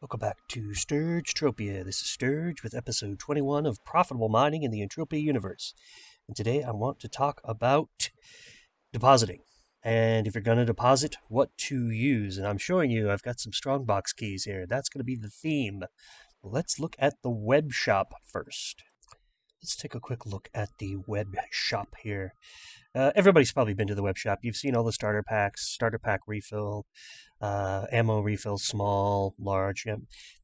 Welcome back to Entropia. This is Sturge with episode 21 of Profitable Mining in the Entropia Universe. And today I want to talk about depositing. And if you're going to deposit, what to use. And I'm showing you, I've got some Strongbox keys here. That's going to be the theme. Let's look at the web shop first. Let's take a quick look at the web shop here. Everybody's probably been to the web shop. You've seen all the starter packs, starter pack refill, ammo refill, small, large.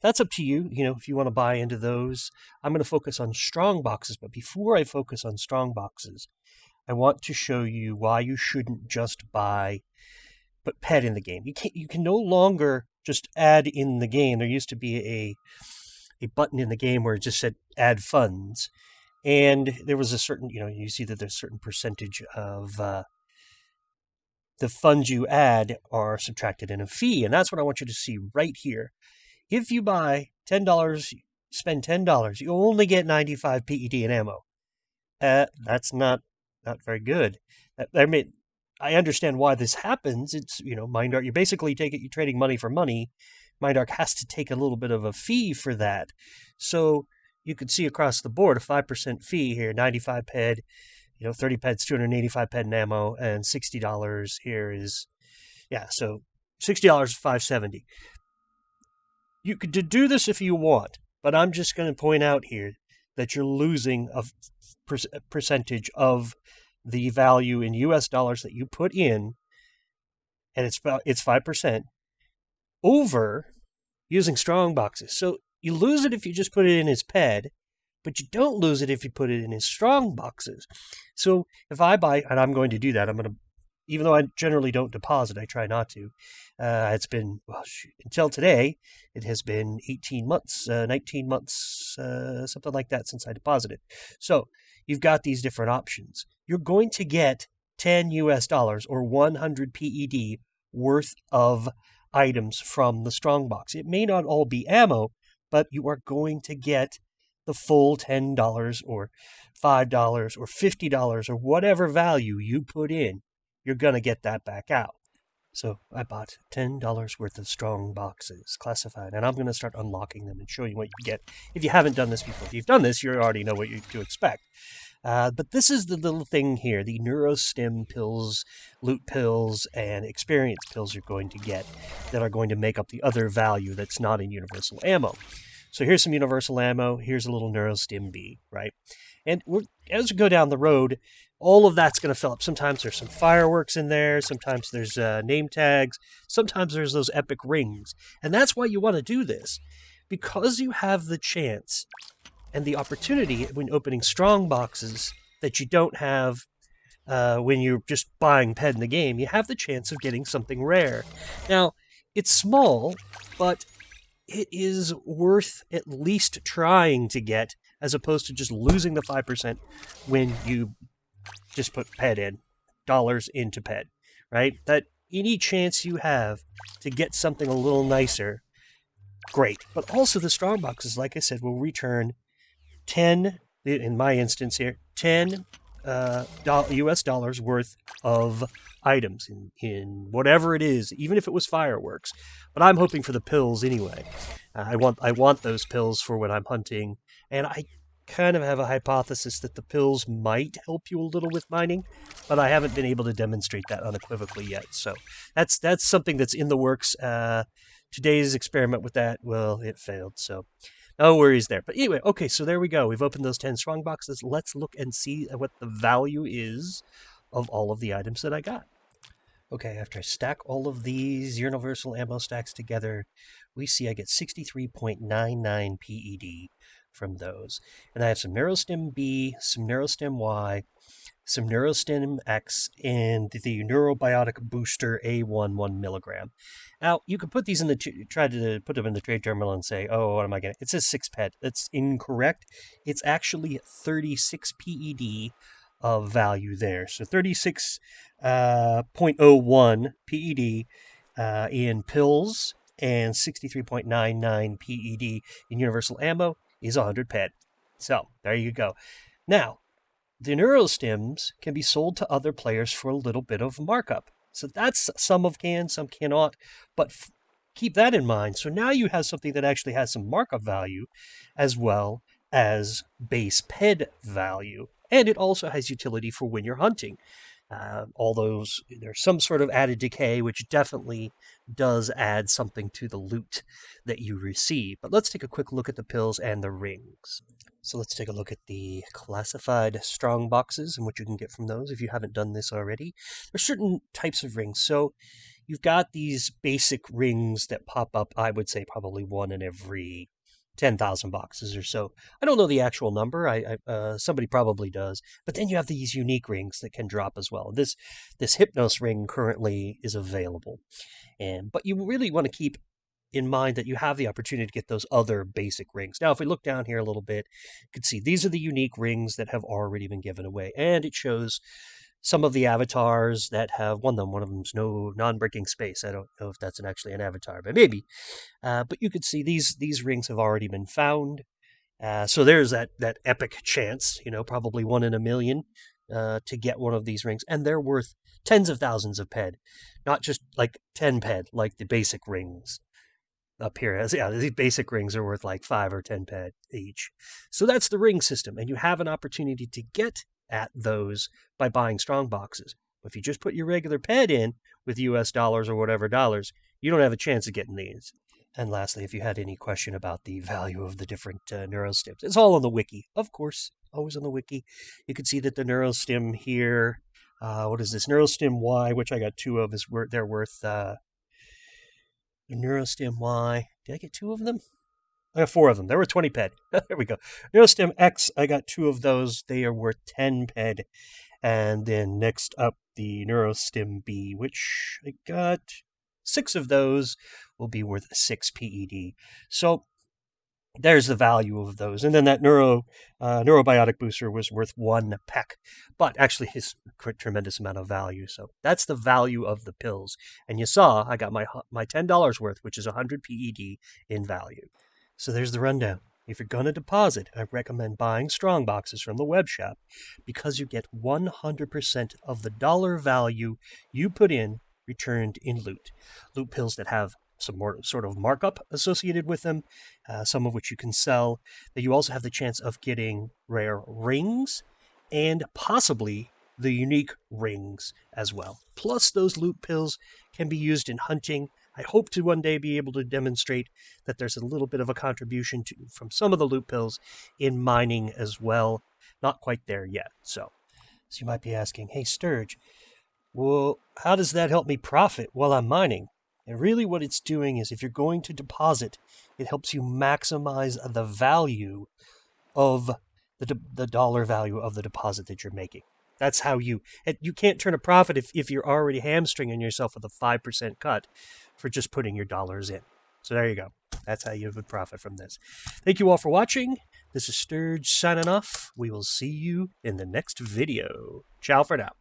That's up to you. If you want to buy into those. I'm going to focus on strong boxes. But before I focus on strong boxes, I want to show you why you shouldn't just put PED in the game. You can no longer just add in the game. There used to be a button in the game where it just said add funds. And there was a certain, you see that there's a certain percentage of the funds you add are subtracted in a fee. And that's what I want you to see right here. If you buy $10, spend $10, you only get 95 PED in ammo. That's not very good. I understand why this happens. It's, MindArk, you're trading money for money. MindArk has to take a little bit of a fee for that. So you could see across the board a 5% fee here, 95 PED, 30 PED's 285 PED in ammo, and $60 here is, so $60 is 570. You could do this if you want, but I'm just going to point out here that you're losing a percentage of the value in US dollars that you put in, and it's 5%, over using strong boxes. So you lose it if you just put it in as PED, but you don't lose it if you put it in as strong boxes. So if I buy, and I'm going to do that, even though I generally don't deposit, I try not to. It's been, until today, it has been 18 months, 19 months, something like that since I deposited. So you've got these different options. You're going to get 10 US dollars or 100 PED worth of items from the strong box. It may not all be ammo, but you are going to get the full $10 or $5 or $50 or whatever value you put in. You're going to get that back out. So I bought $10 worth of strong boxes, classified, and I'm going to start unlocking them and showing you what you get. If you haven't done this before, if you've done this, you already know what to expect. But this is the little thing here, the Neurostim pills, loot pills, and experience pills you're going to get that are going to make up the other value that's not in universal ammo. So here's some universal ammo. Here's a little Neurostim-B, right? And as we go down the road, all of that's going to fill up. Sometimes there's some fireworks in there. Sometimes there's name tags. Sometimes there's those epic rings. And that's why you want to do this. Because you have the chance and the opportunity when opening strong boxes that you don't have when you're just buying PED in the game. You have the chance of getting something rare. Now, it's small, but it is worth at least trying to get, as opposed to just losing the 5% when you just put PED in, dollars into PED, right? That any chance you have to get something a little nicer, great. But also the strong boxes, like I said, will return 10, in my instance here, 10 US dollars worth of items in whatever it is, even if it was fireworks. But I'm hoping for the pills anyway. I want those pills for when I'm hunting, and I kind of have a hypothesis that the pills might help you a little with mining, but I haven't been able to demonstrate that unequivocally yet. So that's something that's in the works. Today's experiment with that, well, it failed, so no worries there. But anyway, okay, so there we go. We've opened those 10 strong boxes. Let's look and see what the value is of all of the items that I got. Okay, after I stack all of these universal ammo stacks together, we see I get 63.99 PED from those. And I have some Neurostim-B, some Neurostim-Y, some Neurostim-X, and the Neurobiotic Booster A1 1 milligram. Now, you could put these try to put them in the trade terminal and say, oh, what am I getting? It says 6 PED. That's incorrect. It's actually 36 PED of value there. So 36.01 PED in pills and 63.99 PED in universal ammo is 100 PED. So there you go. Now, the Neurostims can be sold to other players for a little bit of markup. So that's some can, some cannot. But keep that in mind. So now you have something that actually has some markup value as well as base PED value. And it also has utility for when you're hunting. All those, there's some sort of added decay, which definitely does add something to the loot that you receive. But let's take a quick look at the pills and the rings. So let's take a look at the classified strong boxes and what you can get from those if you haven't done this already. There's certain types of rings. So you've got these basic rings that pop up, I would say probably one in every 10,000 boxes or so. I don't know the actual number. Somebody probably does. But then you have these unique rings that can drop as well. This Hypnos ring currently is available. But you really want to keep in mind that you have the opportunity to get those other basic rings. Now, if we look down here a little bit, you can see these are the unique rings that have already been given away. And it shows some of the avatars that have won them. One of them's no non-breaking space. I don't know if that's actually an avatar, but maybe. But you could see these rings have already been found. So there's that epic chance, probably 1 in a million to get one of these rings. And they're worth tens of thousands of PED, not just like 10 PED like the basic rings up here. These basic rings are worth like 5 or 10 PED each. So that's the ring system. And you have an opportunity to get at those by buying strong boxes. But if you just put your regular PED in with US dollars or whatever dollars, you don't have a chance of getting these. And lastly, if you had any question about the value of the different Neurostims, it's all on the wiki, of course, always on the wiki. You can see that the Neurostim here, what is this? Neurostim-Y, which I got 2 of, they're worth, the Neurostim-Y, did I get 2 of them? I got 4 of them. They were 20 PED. There we go. Neurostim-X, I got 2 of those. They are worth 10 PED. And then next up, the Neurostim-B, which I got 6 of those, will be worth 6 PED. So there's the value of those. And then that neurobiotic booster was worth 1 PEC, but actually it's a tremendous amount of value. So that's the value of the pills. And you saw I got my $10 worth, which is 100 PED in value. So there's the rundown. If you're going to deposit, I recommend buying strong boxes from the web shop because you get 100% of the dollar value you put in returned in loot. Loot pills that have some more sort of markup associated with them, some of which you can sell. That you also have the chance of getting rare rings and possibly the unique rings as well. Plus, those loot pills can be used in hunting. I hope to one day be able to demonstrate that there's a little bit of a contribution from some of the loot pills in mining as well. Not quite there yet. So you might be asking, hey, Sturge, well, how does that help me profit while I'm mining? And really what it's doing is if you're going to deposit, it helps you maximize the value of the dollar value of the deposit that you're making. That's how you can't turn a profit if you're already hamstringing yourself with a 5% cut for just putting your dollars in. So there you go. That's how you would profit from this. Thank you all for watching. This is Sturge signing off. We will see you in the next video. Ciao for now.